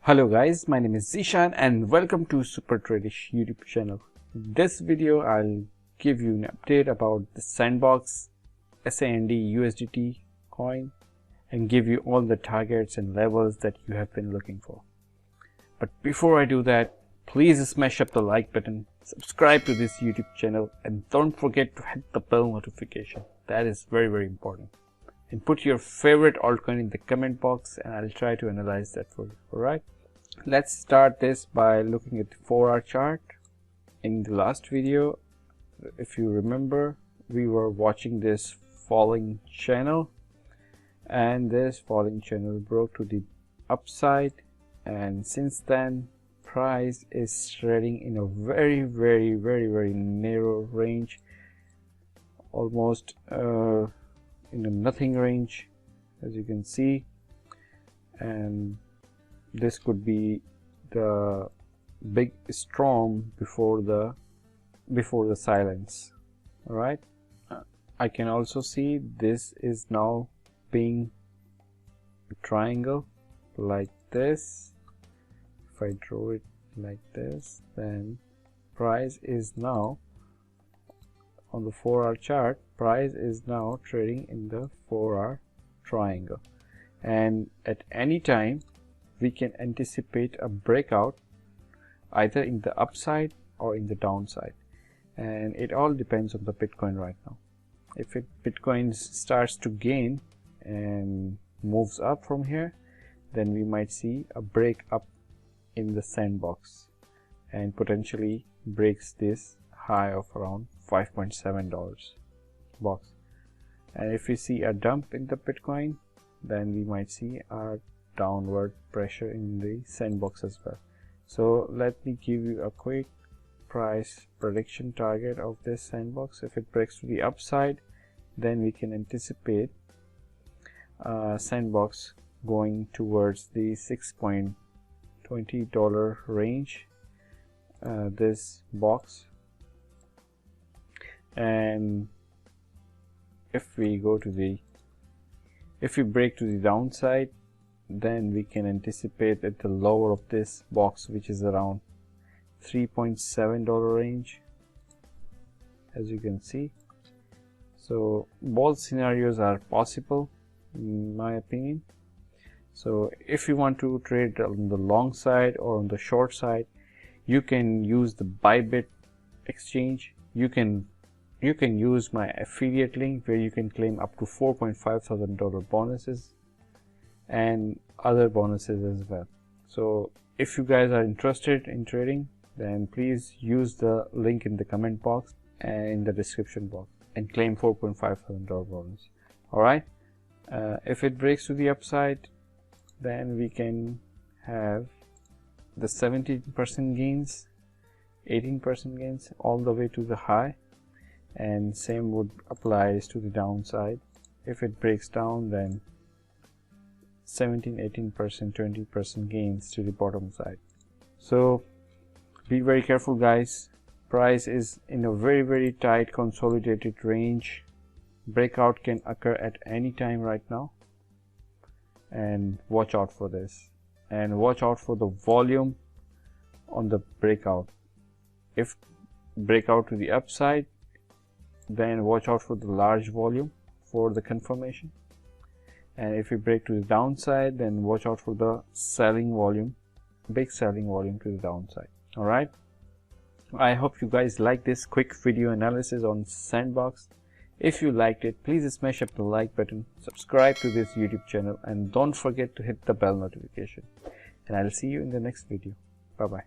Hello guys, my name is Zishan and welcome to Super Tradish YouTube channel. In this video I'll give you an update about the Sandbox SAND USDT coin and give you all the targets and levels that you have been looking for. But before I do that, please smash up the like button, subscribe to this YouTube channel, and don't forget to hit the bell notification. That is very important. And put your favorite altcoin in the comment box and I'll try to analyze that for you. Alright, let's start this by looking at the 4-hour chart. In the last video, if you remember, we were watching this falling channel, and this falling channel broke to the upside, and since then price is trading in a very narrow range, almost in a nothing range, as you can see, and this could be the big storm before the silence. All right, I can also see this is now being a triangle like this. If I draw it like this, then price is now on the 4-hour chart, price is now trading in the 4-hour triangle, and at any time we can anticipate a breakout either in the upside or in the downside, and it all depends on the Bitcoin right now. If Bitcoin starts to gain and moves up from here, then we might see a break up in the Sandbox and potentially breaks this high of around $5.7 box. And if we see a dump in the Bitcoin, then we might see a downward pressure in the Sandbox as well. So let me give you a quick price prediction target of this Sandbox. If it breaks to the upside, then we can anticipate Sandbox going towards the $6.20 range, this box. And if we break to the downside, then we can anticipate at the lower of this box, which is around $3.7 range, as you can see. So both scenarios are possible in my opinion. So if you want to trade on the long side or on the short side, you can use the BYBIT exchange. You can use my affiliate link where you can claim up to $4,500 bonuses and other bonuses as well. So if you guys are interested in trading, then please use the link in the comment box and in the description box and claim $4,500 bonus. Alright, if it breaks to the upside, then we can have the 17% gains, 18% gains all the way to the high, and same would apply to the downside. If it breaks down, then 17, 18%, 20% gains to the bottom side. So be very careful guys. Price is in a very tight consolidated range. Breakout can occur at any time right now, and watch out for this, and watch out for the volume on the breakout. If breakout to the upside, then watch out for the large volume for the confirmation, and if we break to the downside, then watch out for the selling volume, big selling volume to the downside. All right, I hope you guys like this quick video analysis on Sandbox. If you liked it, please smash up the like button, subscribe to this YouTube channel, and don't forget to hit the bell notification. And I'll see you in the next video. Bye bye.